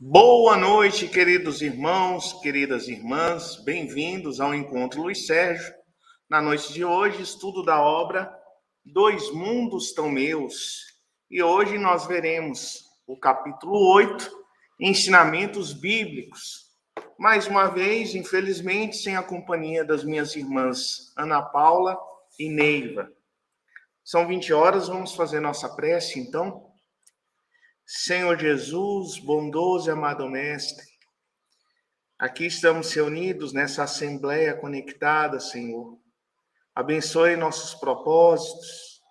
Boa noite, queridos irmãos, queridas irmãs, bem-vindos ao Encontro Luiz Sérgio. Na noite de hoje, estudo da obra Dois Mundos Tão Meus. E hoje nós veremos o capítulo 8, Ensinamentos Bíblicos. Mais uma vez, infelizmente, sem a companhia das minhas irmãs Ana Paula e Neiva. São 20 horas, vamos fazer nossa prece, então. Senhor Jesus, bondoso e amado Mestre, aqui estamos reunidos nessa assembleia conectada, Senhor. Abençoe nossos propósitos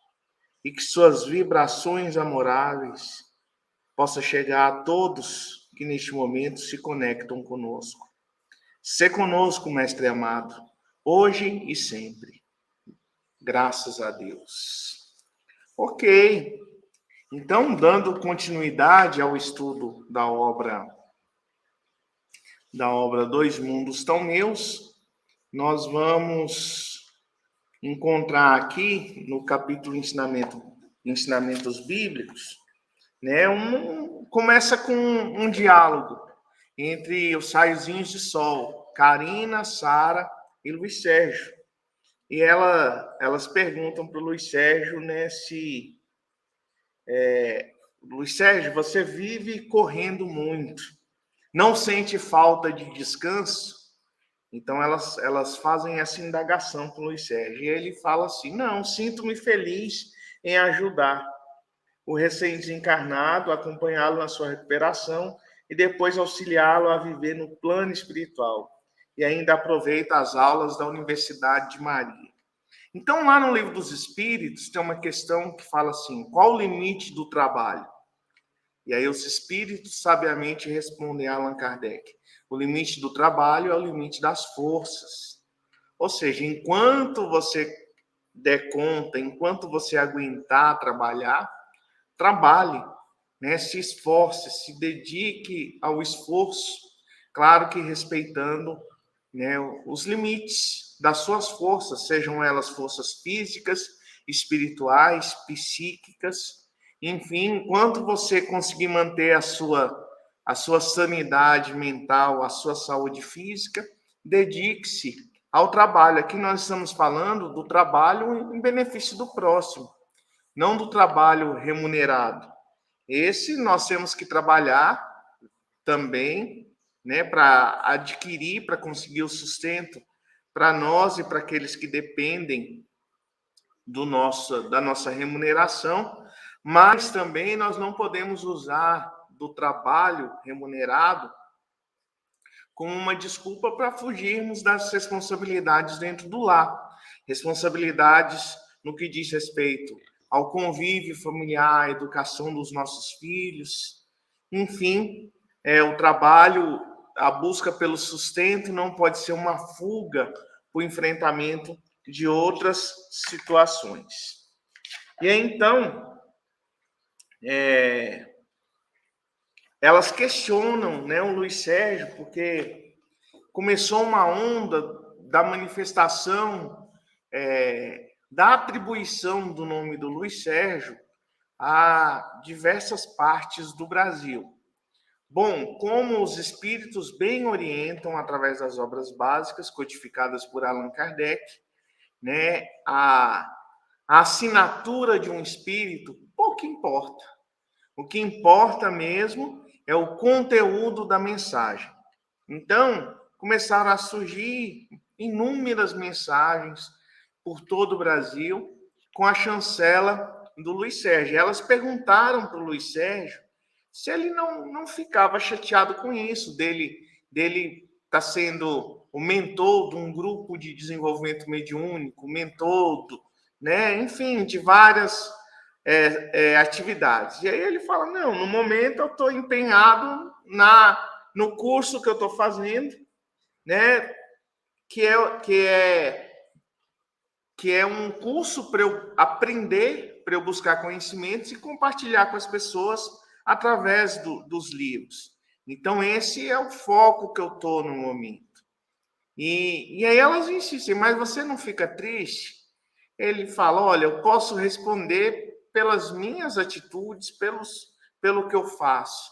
e que suas vibrações amoráveis possam chegar a todos que neste momento se conectam conosco. Sê conosco, Mestre amado, hoje e sempre. Graças a Deus. Ok. Então, dando continuidade ao estudo da obra Dois Mundos Tão Meus, nós vamos encontrar aqui no capítulo Ensinamentos Bíblicos, né, começa com um diálogo entre os raiozinhos de sol, Karina, Sara e Luiz Sérgio. E elas perguntam para o Luiz Sérgio, né, Luiz Sérgio, você vive correndo muito, não sente falta de descanso? Então, elas fazem essa indagação com o Luiz Sérgio. E ele fala assim, não, sinto-me feliz em ajudar o recém-desencarnado, acompanhá-lo na sua recuperação e depois auxiliá-lo a viver no plano espiritual. E ainda aproveita as aulas da Universidade de Maria. Então, lá no Livro dos Espíritos, tem uma questão que fala assim, qual o limite do trabalho? E aí os espíritos sabiamente respondem a Allan Kardec. O limite do trabalho é o limite das forças. Ou seja, enquanto você der conta, enquanto você aguentar trabalhar, trabalhe, né? Se esforce, se dedique ao esforço, claro que respeitando, né, os limites das suas forças, sejam elas forças físicas, espirituais, psíquicas. Enfim, enquanto você conseguir manter a sua sanidade mental, a sua saúde física, dedique-se ao trabalho. Aqui nós estamos falando do trabalho em benefício do próximo, não do trabalho remunerado. Esse nós temos que trabalhar também, né, para adquirir, para conseguir o sustento para nós e para aqueles que dependem da nossa remuneração, mas também nós não podemos usar do trabalho remunerado como uma desculpa para fugirmos das responsabilidades dentro do lar. Responsabilidades no que diz respeito ao convívio familiar, à educação dos nossos filhos, enfim, o trabalho, a busca pelo sustento não pode ser uma fuga para o enfrentamento de outras situações. E aí, então, elas questionam, né, o Luiz Sérgio, porque começou uma onda da manifestação, da atribuição do nome do Luiz Sérgio a diversas partes do Brasil. Bom, como os espíritos bem orientam através das obras básicas codificadas por Allan Kardec, né, a assinatura de um espírito pouco importa. O que importa mesmo é o conteúdo da mensagem. Então, começaram a surgir inúmeras mensagens por todo o Brasil com a chancela do Luiz Sérgio. Elas perguntaram para o Luiz Sérgio se ele não ficava chateado com isso, dele estar sendo o mentor de um grupo de desenvolvimento mediúnico, mentor, né, enfim, de várias atividades. E aí ele fala, não, no momento eu estou empenhado no curso que eu estou fazendo, né, que é um curso para eu aprender, para eu buscar conhecimentos e compartilhar com as pessoas através dos livros. Então, esse é o foco que eu estou no momento. E aí elas insistem, mas você não fica triste? Ele fala, olha, eu posso responder pelas minhas atitudes, pelo que eu faço.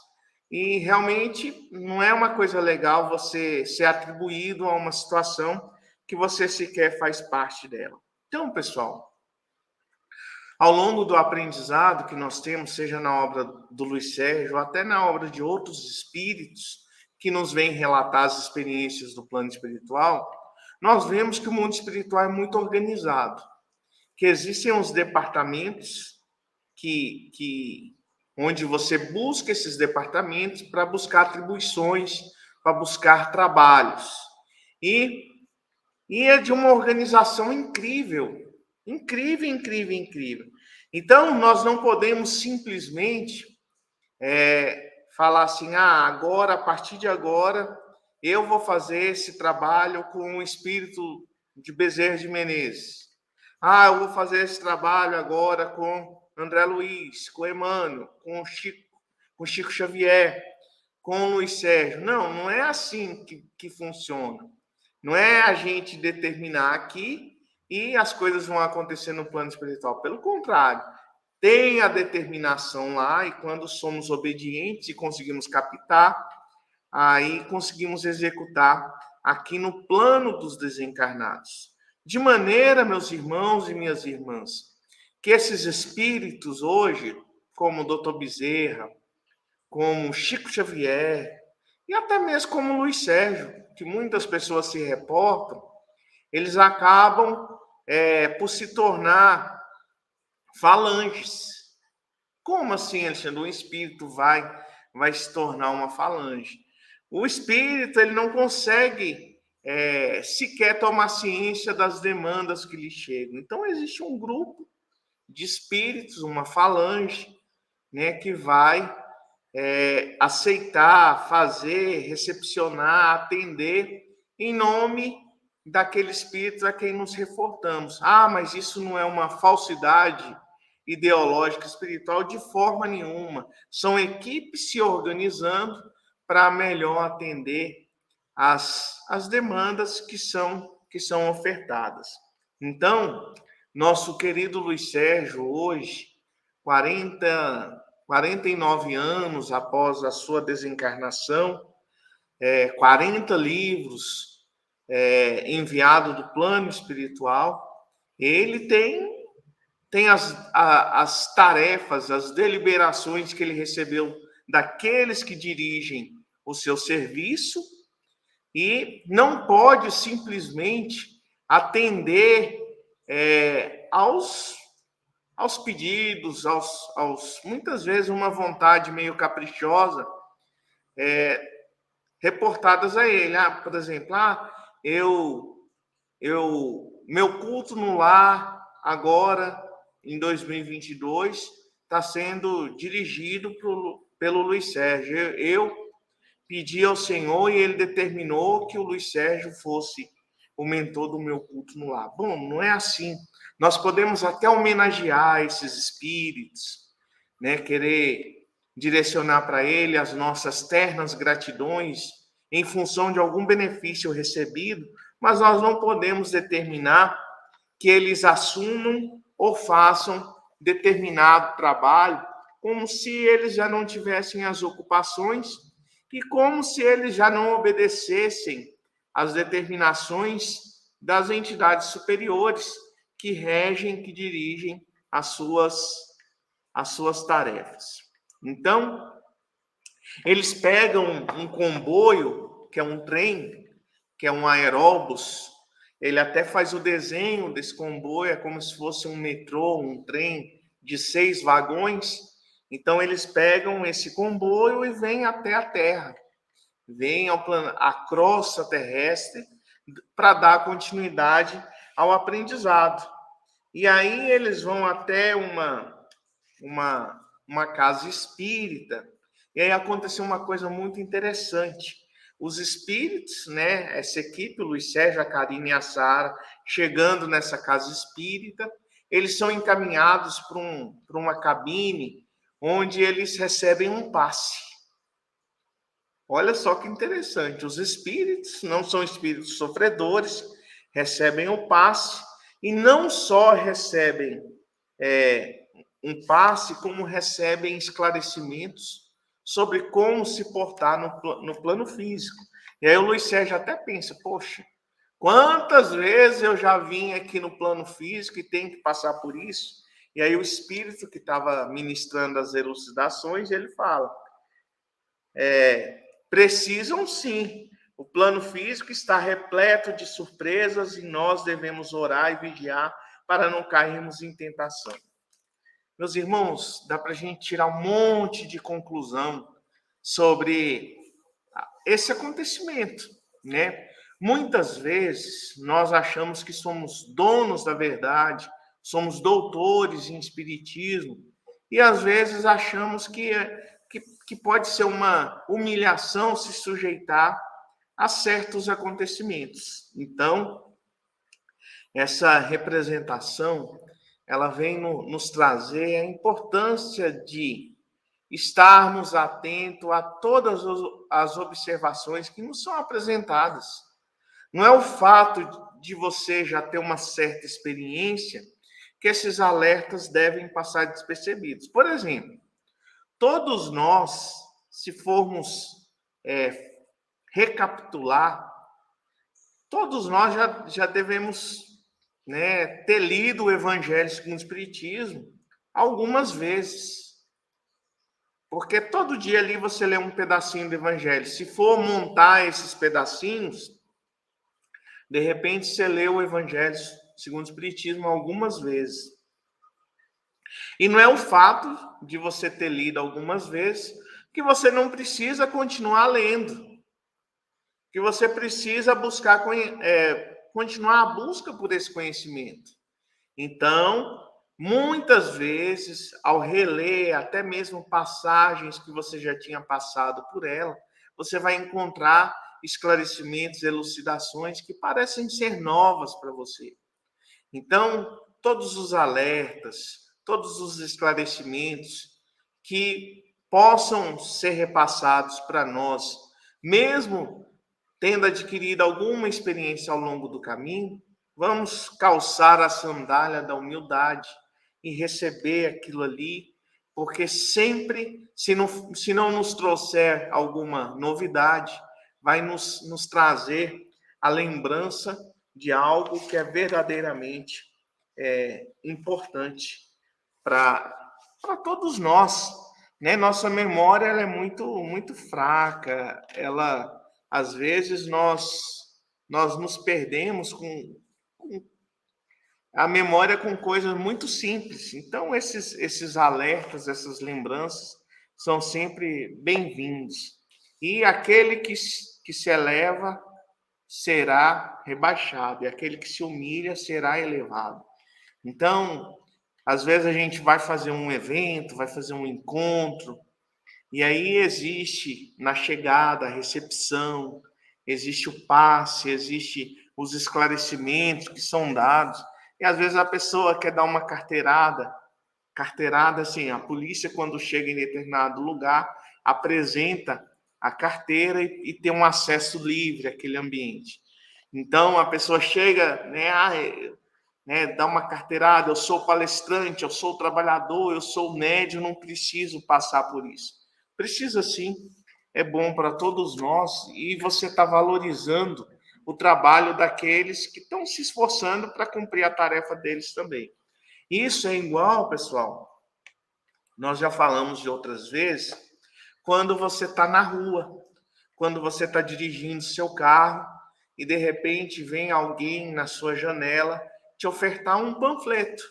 E realmente não é uma coisa legal você ser atribuído a uma situação que você sequer faz parte dela. Então, pessoal, ao longo do aprendizado que nós temos, seja na obra do Luiz Sérgio, ou até na obra de outros espíritos que nos vêm relatar as experiências do plano espiritual, nós vemos que o mundo espiritual é muito organizado, que existem os departamentos onde você busca esses departamentos para buscar atribuições, para buscar trabalhos. E é de uma organização incrível, incrível, incrível, incrível. Então, nós não podemos simplesmente falar assim, agora, a partir de agora, eu vou fazer esse trabalho com o espírito de Bezerra de Menezes. Eu vou fazer esse trabalho agora com André Luiz, com Emmanuel, com Chico Xavier, com o Luiz Sérgio. Não, não é assim que funciona. Não é a gente determinar aqui e as coisas vão acontecer no plano espiritual. Pelo contrário, tem a determinação lá e quando somos obedientes e conseguimos captar, aí conseguimos executar aqui no plano dos desencarnados. De maneira, meus irmãos e minhas irmãs, que esses espíritos hoje, como o Dr. Bezerra, como Chico Xavier, e até mesmo como Luiz Sérgio, que muitas pessoas se reportam, eles acabam por se tornar falanges. Como assim, Alexandre? Um espírito vai se tornar uma falange? O espírito ele não consegue sequer tomar ciência das demandas que lhe chegam. Então, existe um grupo de espíritos, uma falange, né, que vai aceitar, fazer, recepcionar, atender em nome daquele espírito a quem nos reportamos. Mas isso não é uma falsidade ideológica espiritual de forma nenhuma. São equipes se organizando para melhor atender as demandas que são ofertadas. Então, nosso querido Luiz Sérgio, hoje, 49 anos após a sua desencarnação, 40 livros enviados do plano espiritual, ele tem as tarefas, as deliberações que ele recebeu daqueles que dirigem o seu serviço e não pode simplesmente atender aos pedidos, muitas vezes uma vontade meio caprichosa reportadas a ele. Por exemplo, meu culto no lar agora em 2022 está sendo dirigido pelo Luiz Sérgio. Eu pedi ao Senhor e ele determinou que o Luiz Sérgio fosse o mentor do meu culto no lar. Bom, não é assim. Nós podemos até homenagear esses espíritos, né? Querer direcionar para ele as nossas ternas gratidões em função de algum benefício recebido, mas nós não podemos determinar que eles assumam ou façam determinado trabalho como se eles já não tivessem as ocupações e como se eles já não obedecessem às determinações das entidades superiores que regem, que dirigem as suas tarefas. Então, eles pegam um comboio, que é um trem, que é um aeróbus, ele até faz o desenho desse comboio, é como se fosse um metrô, um trem de 6 vagões. Então, eles pegam esse comboio e vêm até a Terra, vêm à crosta terrestre para dar continuidade ao aprendizado. E aí eles vão até uma casa espírita, e aí aconteceu uma coisa muito interessante. Os espíritos, né, essa equipe, o Luiz Sérgio, a Karine e a Sara, chegando nessa casa espírita, eles são encaminhados para uma cabine onde eles recebem um passe. Olha só que interessante, os espíritos não são espíritos sofredores, recebem o passe e não só recebem um passe, como recebem esclarecimentos sobre como se portar no plano físico. E aí o Luiz Sérgio até pensa, poxa, quantas vezes eu já vim aqui no plano físico e tenho que passar por isso? E aí o espírito que estava ministrando as elucidações, ele fala, precisam sim. O plano físico está repleto de surpresas e nós devemos orar e vigiar para não cairmos em tentação. Meus irmãos, dá para a gente tirar um monte de conclusão sobre esse acontecimento, né? Muitas vezes nós achamos que somos donos da verdade, somos doutores em espiritismo, e às vezes achamos que pode ser uma humilhação se sujeitar a certos acontecimentos. Então, essa representação, ela vem nos trazer a importância de estarmos atentos a todas as observações que nos são apresentadas. Não é o fato de você já ter uma certa experiência que esses alertas devem passar despercebidos. Por exemplo, todos nós, se formos recapitular, todos nós já devemos, né, ter lido o Evangelho segundo o Espiritismo algumas vezes. Porque todo dia ali você lê um pedacinho do Evangelho. Se for montar esses pedacinhos, de repente você lê o Evangelho segundo o Espiritismo algumas vezes. E não é o fato de você ter lido algumas vezes que você não precisa continuar lendo. Que você precisa buscar, continuar a busca por esse conhecimento. Então, muitas vezes, ao reler até mesmo passagens que você já tinha passado por ela, você vai encontrar esclarecimentos, elucidações que parecem ser novas para você. Então, todos os alertas, todos os esclarecimentos que possam ser repassados para nós, mesmo tendo adquirido alguma experiência ao longo do caminho, vamos calçar a sandália da humildade e receber aquilo ali, porque sempre, se não nos trouxer alguma novidade, vai nos trazer a lembrança de algo que é verdadeiramente importante para todos nós, né? Nossa memória ela é muito fraca, ela às vezes nós nos perdemos com a memória com coisas muito simples. Então esses alertas, essas lembranças são sempre bem-vindos. E aquele que se eleva será rebaixado, e aquele que se humilha será elevado. Então, às vezes a gente vai fazer um evento, vai fazer um encontro, e aí existe na chegada a recepção, existe o passe, existe os esclarecimentos que são dados, e às vezes a pessoa quer dar uma carteirada assim, a polícia quando chega em determinado lugar apresenta a carteira e tem um acesso livre àquele ambiente. Então a pessoa chega, dá uma carteirada, eu sou palestrante, eu sou trabalhador, eu sou médium, não preciso passar por isso. Precisa sim, é bom para todos nós e você está valorizando o trabalho daqueles que estão se esforçando para cumprir a tarefa deles também. Isso é igual, pessoal, nós já falamos de outras vezes, quando você está na rua, quando você está dirigindo seu carro e de repente vem alguém na sua janela te ofertar um panfleto,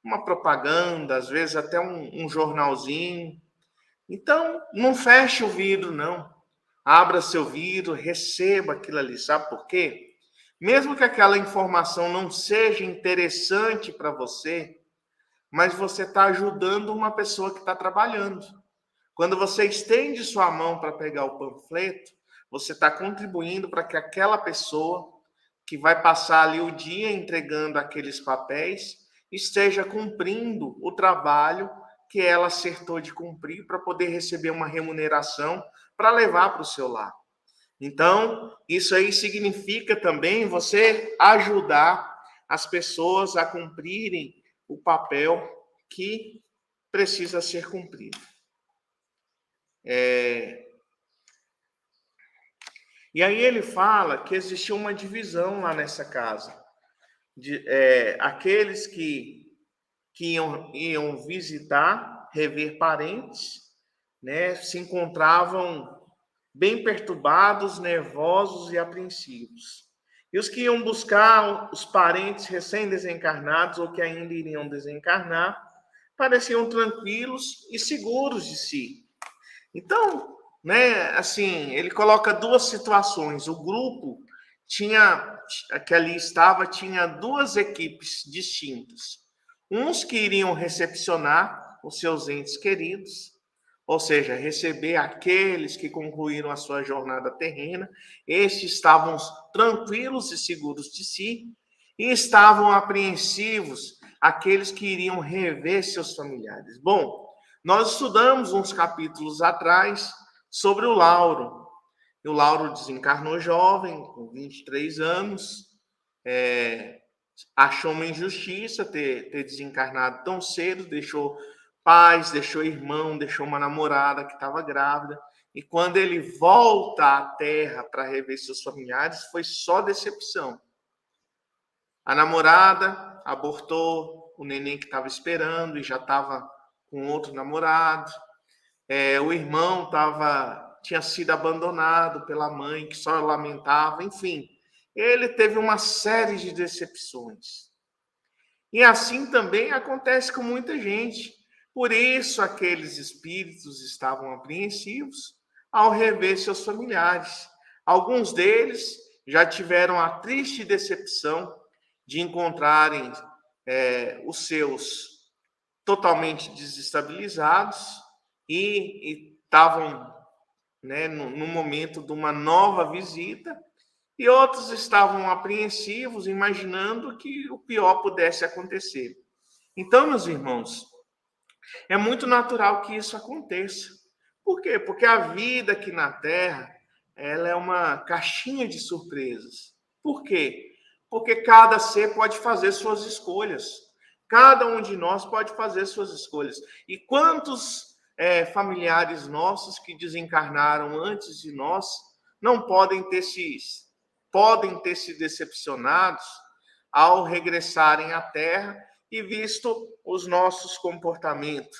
uma propaganda, às vezes até um jornalzinho. Então, não feche o vidro, não. Abra seu vidro, receba aquilo ali. Sabe por quê? Mesmo que aquela informação não seja interessante para você, mas você está ajudando uma pessoa que está trabalhando. Quando você estende sua mão para pegar o panfleto, você está contribuindo para que aquela pessoa que vai passar ali o dia entregando aqueles papéis esteja cumprindo o trabalho que ela acertou de cumprir para poder receber uma remuneração para levar para o seu lar. Então, isso aí significa também você ajudar as pessoas a cumprirem o papel que precisa ser cumprido. E aí ele fala que existia uma divisão lá nessa casa. Aqueles que iam visitar, rever parentes, né, se encontravam bem perturbados, nervosos e apreensivos. E os que iam buscar os parentes recém-desencarnados ou que ainda iriam desencarnar, pareciam tranquilos e seguros de si. Então, né, assim, ele coloca duas situações. O grupo que ali estava tinha duas equipes distintas. Uns que iriam recepcionar os seus entes queridos, ou seja, receber aqueles que concluíram a sua jornada terrena. Estes estavam tranquilos e seguros de si, e estavam apreensivos aqueles que iriam rever seus familiares. Bom, nós estudamos uns capítulos atrás sobre o Lauro. E o Lauro desencarnou jovem, com 23 anos, achou uma injustiça ter desencarnado tão cedo, deixou pais, deixou irmão, deixou uma namorada que estava grávida. E quando ele volta à Terra para rever seus familiares, foi só decepção. A namorada abortou o neném que estava esperando e já estava com outro namorado. O irmão tinha sido abandonado pela mãe, que só lamentava. Enfim, ele teve uma série de decepções. E assim também acontece com muita gente. Por isso, aqueles espíritos estavam apreensivos ao rever seus familiares. Alguns deles já tiveram a triste decepção de encontrarem os seus totalmente desestabilizados e estavam, né, no momento de uma nova visita, e outros estavam apreensivos, imaginando que o pior pudesse acontecer. Então, meus irmãos, é muito natural que isso aconteça. Por quê? Porque a vida aqui na Terra, ela é uma caixinha de surpresas. Por quê? Porque cada ser pode fazer suas escolhas. Cada um de nós pode fazer suas escolhas. E quantos familiares nossos que desencarnaram antes de nós não podem ter se decepcionados ao regressarem à Terra e visto os nossos comportamentos,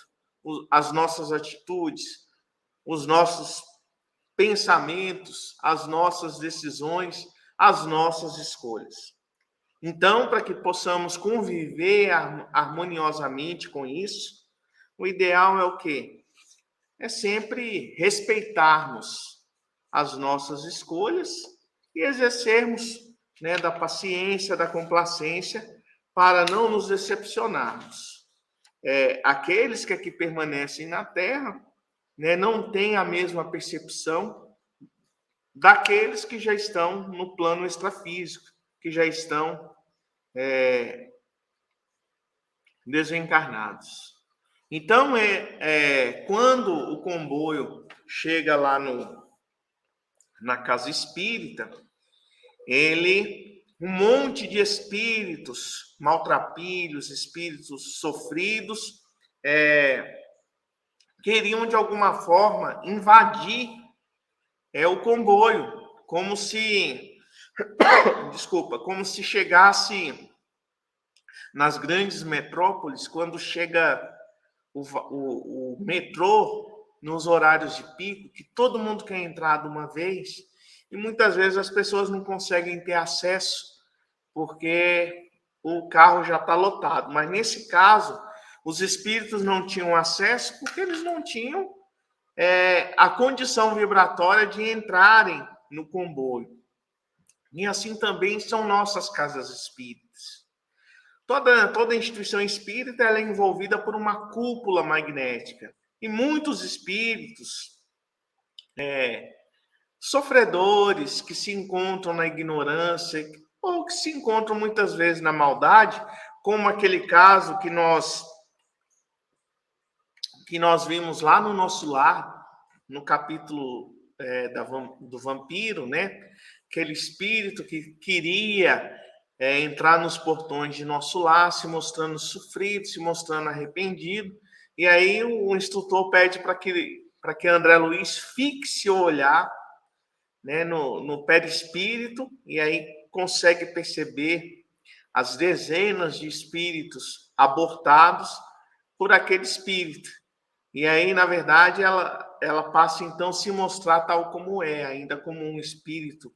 as nossas atitudes, os nossos pensamentos, as nossas decisões, as nossas escolhas. Então, para que possamos conviver harmoniosamente com isso, o ideal é o quê? É sempre respeitarmos as nossas escolhas e exercermos, né, da paciência, da complacência, para não nos decepcionarmos. Aqueles que aqui permanecem na Terra, né, não têm a mesma percepção daqueles que já estão no plano extrafísico, que já estão desencarnados. Então, quando o comboio chega lá na casa espírita, um monte de espíritos maltrapilhos, espíritos sofridos, queriam de alguma forma invadir o comboio, como se chegasse nas grandes metrópoles, quando chega o metrô nos horários de pico, que todo mundo quer entrar de uma vez, e muitas vezes as pessoas não conseguem ter acesso, porque o carro já está lotado. Mas nesse caso, os espíritos não tinham acesso porque eles não tinham a condição vibratória de entrarem no comboio. E assim também são nossas casas espíritas. Toda instituição espírita ela é envolvida por uma cúpula magnética. E muitos espíritos sofredores que se encontram na ignorância ou que se encontram muitas vezes na maldade, como aquele caso que nós vimos lá no nosso lar, no capítulo do vampiro, né? Aquele espírito que queria entrar nos portões de nosso lar, se mostrando sofrido, se mostrando arrependido, e aí o instrutor pede para para que André Luiz fixe o olhar, né, no perispírito, e aí consegue perceber as dezenas de espíritos abortados por aquele espírito. E aí, na verdade, ela passa então a se mostrar tal como é, ainda como um espírito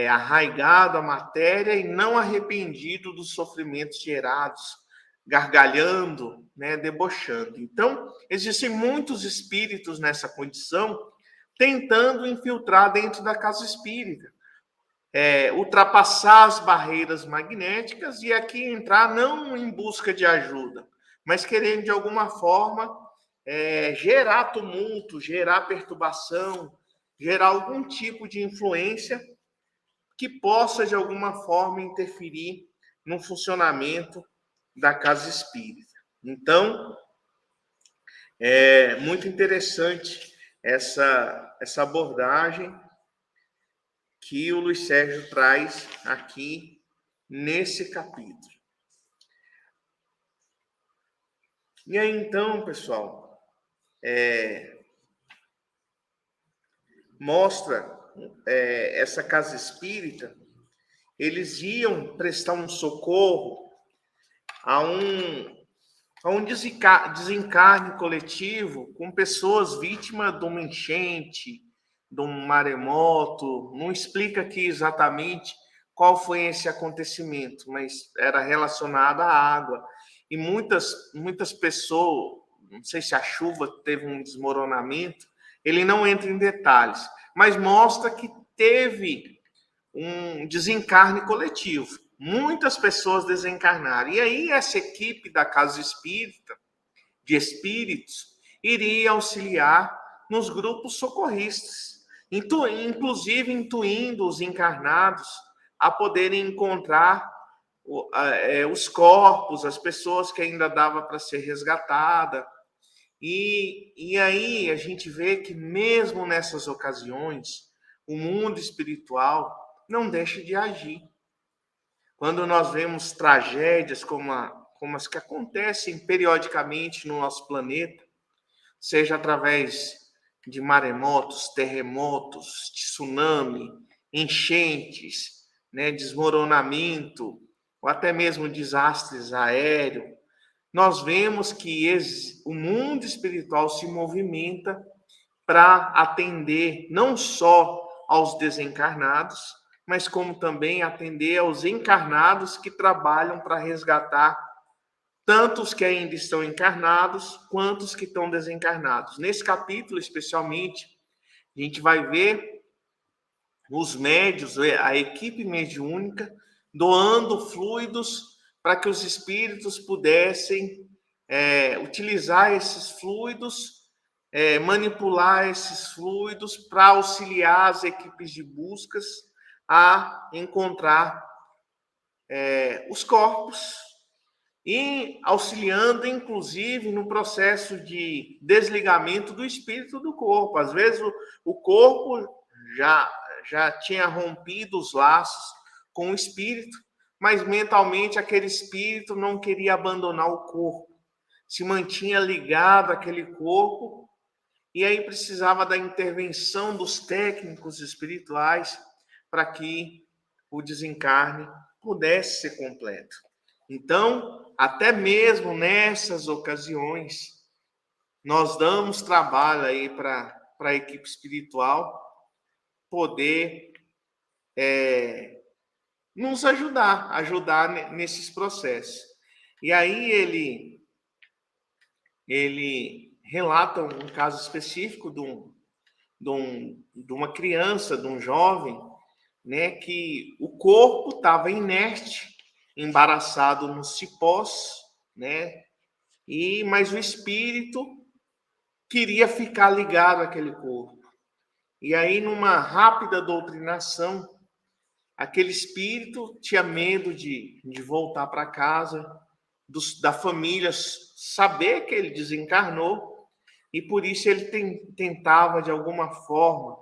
arraigado à matéria e não arrependido dos sofrimentos gerados, gargalhando, né, debochando. Então, existem muitos espíritos nessa condição tentando infiltrar dentro da casa espírita, ultrapassar as barreiras magnéticas e aqui entrar não em busca de ajuda, mas querendo de alguma forma gerar tumulto, gerar perturbação, gerar algum tipo de influência que possa, de alguma forma, interferir no funcionamento da casa espírita. Então, é muito interessante essa abordagem que o Luiz Sérgio traz aqui nesse capítulo. E aí, então, pessoal, mostra essa casa espírita, eles iam prestar um socorro a um desencarne coletivo com pessoas vítimas de uma enchente, de um maremoto. Não explica aqui exatamente qual foi esse acontecimento, mas era relacionado à água. E muitas pessoas, não sei se a chuva teve um desmoronamento, ele não entra em detalhes, mas mostra que teve um desencarne coletivo. Muitas pessoas desencarnaram. E aí essa equipe da casa espírita, de espíritos, iria auxiliar nos grupos socorristas, inclusive intuindo os encarnados a poderem encontrar os corpos, as pessoas que ainda dava para ser resgatada. E aí a gente vê que mesmo nessas ocasiões, o mundo espiritual não deixa de agir. Quando nós vemos tragédias como as que acontecem periodicamente no nosso planeta, seja através de maremotos, terremotos, tsunami, enchentes, né, desmoronamento, ou até mesmo desastres aéreos, nós vemos que o mundo espiritual se movimenta para atender não só aos desencarnados, mas como também atender aos encarnados que trabalham para resgatar tanto os que ainda estão encarnados, quanto os que estão desencarnados. Nesse capítulo, especialmente, a gente vai ver os médios, a equipe mediúnica, doando fluidos para que os espíritos pudessem utilizar esses fluidos, manipular esses fluidos para auxiliar as equipes de buscas a encontrar os corpos e auxiliando, inclusive, no processo de desligamento do espírito do corpo. Às vezes, o corpo já tinha rompido os laços com o espírito, mas mentalmente aquele espírito não queria abandonar o corpo, se mantinha ligado àquele corpo, e aí precisava da intervenção dos técnicos espirituais para que o desencarne pudesse ser completo. Então, até mesmo nessas ocasiões, nós damos trabalho aí para a equipe espiritual poder nos ajudar nesses processos. E aí ele relata um caso específico de uma criança, de um jovem, né, que o corpo estava inerte, embaraçado nos cipós, né, mas o espírito queria ficar ligado àquele corpo. E aí, numa rápida doutrinação, aquele espírito tinha medo de voltar para casa, da família saber que ele desencarnou, e por isso ele tentava, de alguma forma,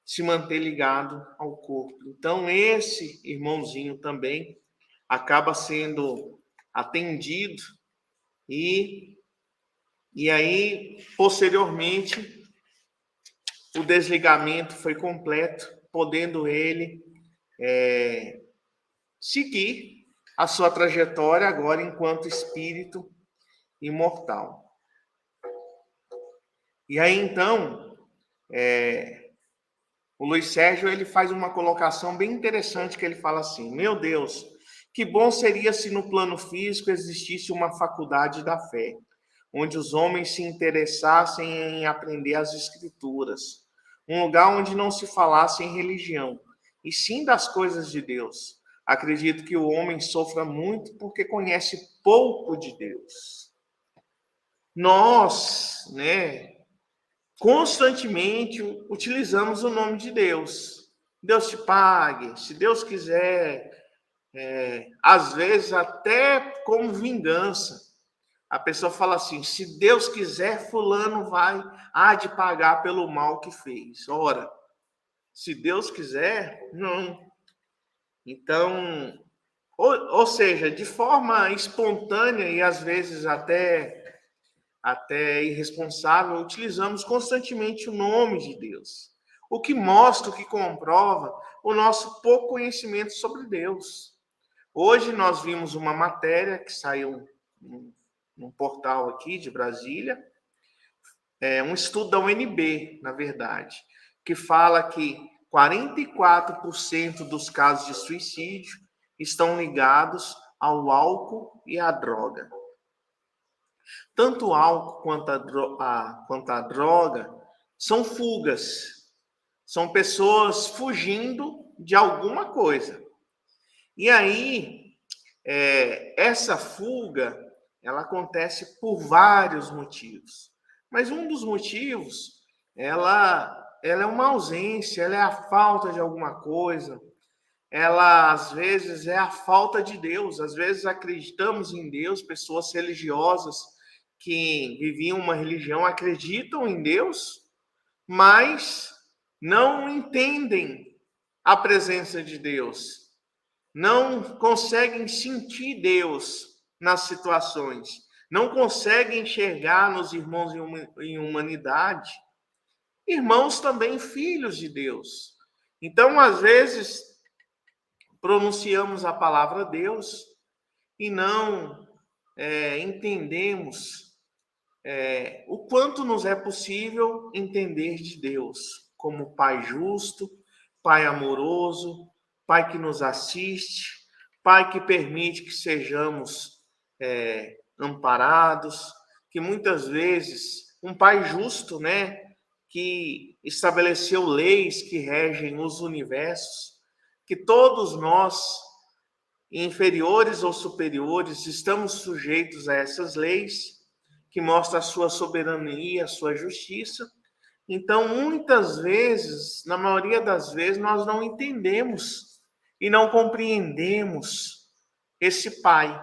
se manter ligado ao corpo. Então, esse irmãozinho também acaba sendo atendido e aí, posteriormente, o desligamento foi completo, podendo ele seguir a sua trajetória agora enquanto espírito imortal. E aí, então, o Luiz Sérgio ele faz uma colocação bem interessante, que ele fala assim: meu Deus, que bom seria se no plano físico existisse uma faculdade da fé, onde os homens se interessassem em aprender as escrituras, um lugar onde não se falasse em religião, e sim das coisas de Deus. Acredito que o homem sofra muito porque conhece pouco de Deus. Nós, constantemente utilizamos o nome de Deus. Deus te pague, se Deus quiser, às vezes até como vingança. A pessoa fala assim: se Deus quiser, fulano há de pagar pelo mal que fez. Ora, se Deus quiser, não. Então, ou seja, de forma espontânea e às vezes até irresponsável, utilizamos constantemente o nome de Deus, o que mostra, o que comprova o nosso pouco conhecimento sobre Deus. Hoje nós vimos uma matéria que saiu num portal aqui de Brasília, um estudo da UNB, na verdade, que fala que 44% dos casos de suicídio estão ligados ao álcool e à droga. Tanto o álcool quanto a droga são fugas, são pessoas fugindo de alguma coisa. E aí, essa fuga, ela acontece por vários motivos. Mas um dos motivos, ela é uma ausência, ela é a falta de alguma coisa, ela às vezes é a falta de Deus. Às vezes acreditamos em Deus, pessoas religiosas que viviam uma religião acreditam em Deus, mas não entendem a presença de Deus, não conseguem sentir Deus nas situações, não conseguem enxergar nos irmãos em humanidade, irmãos também filhos de Deus. Então, às vezes, pronunciamos a palavra Deus e não entendemos o quanto nos é possível entender de Deus como Pai justo, Pai amoroso, Pai que nos assiste, Pai que permite que sejamos amparados, que muitas vezes um Pai justo, que estabeleceu leis que regem os universos, que todos nós, inferiores ou superiores, estamos sujeitos a essas leis, que mostra a sua soberania, a sua justiça. Então, muitas vezes, na maioria das vezes, nós não entendemos e não compreendemos esse Pai.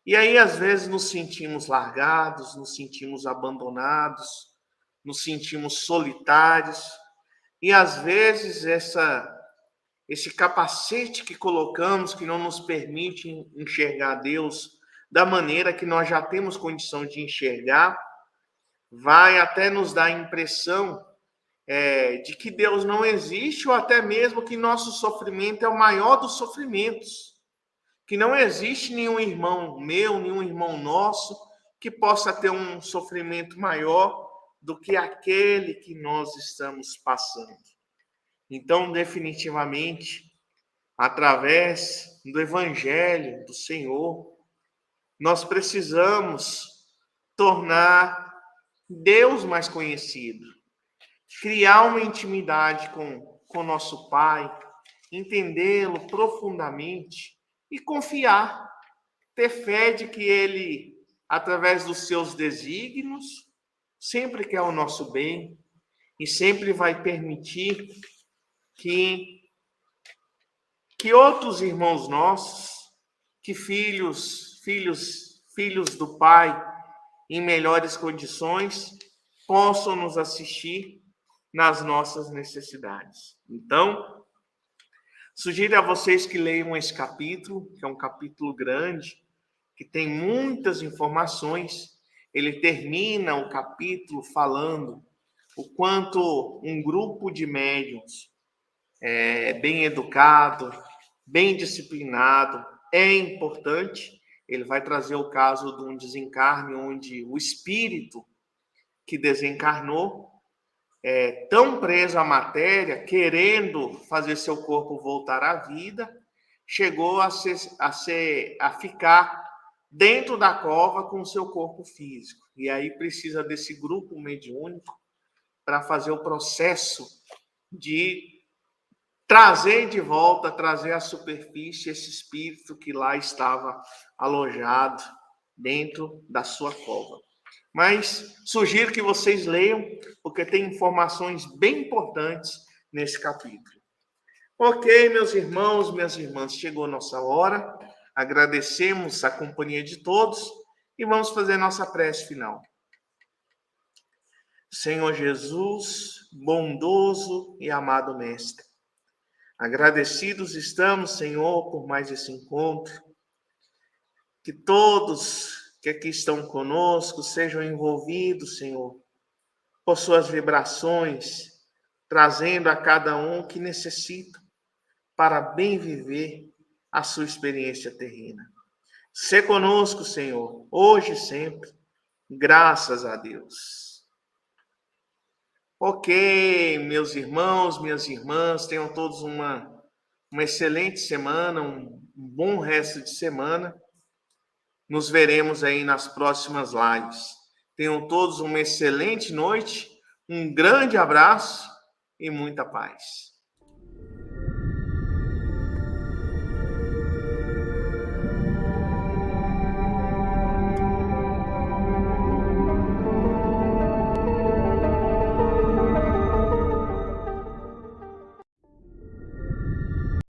E aí, às vezes, nos sentimos largados, nos sentimos abandonados, nos sentimos solitários. E, às vezes, esse capacete que colocamos, que não nos permite enxergar Deus da maneira que nós já temos condição de enxergar, vai até nos dar a impressão de que Deus não existe, ou até mesmo que nosso sofrimento é o maior dos sofrimentos, que não existe nenhum irmão meu, nenhum irmão nosso, que possa ter um sofrimento maior do que aquele que nós estamos passando. Então, definitivamente, através do Evangelho do Senhor, nós precisamos tornar Deus mais conhecido, criar uma intimidade com nosso Pai, entendê-lo profundamente e confiar, ter fé de que Ele, através dos seus desígnios, sempre quer o nosso bem e sempre vai permitir que outros irmãos nossos, que filhos do Pai em melhores condições, possam nos assistir nas nossas necessidades. Então, sugiro a vocês que leiam esse capítulo, que é um capítulo grande, que tem muitas informações. Ele termina o capítulo falando o quanto um grupo de médiuns bem educado, bem disciplinado é importante. Ele vai trazer o caso de um desencarne onde o espírito que desencarnou tão preso à matéria, querendo fazer seu corpo voltar à vida, chegou a ficar dentro da cova com o seu corpo físico. E aí precisa desse grupo mediúnico para fazer o processo de trazer de volta, trazer à superfície esse espírito que lá estava alojado dentro da sua cova. Mas sugiro que vocês leiam, porque tem informações bem importantes nesse capítulo. Ok, meus irmãos, minhas irmãs, chegou a nossa hora. Agradecemos a companhia de todos e vamos fazer nossa prece final. Senhor Jesus, bondoso e amado Mestre, agradecidos estamos, Senhor, por mais esse encontro. Que todos que aqui estão conosco sejam envolvidos, Senhor, por suas vibrações, trazendo a cada um o que necessita para bem viver a sua experiência terrena. Sê conosco, Senhor, hoje e sempre, graças a Deus. Ok, meus irmãos, minhas irmãs, tenham todos uma excelente semana, um bom resto de semana. Nos veremos aí nas próximas lives. Tenham todos uma excelente noite, um grande abraço e muita paz.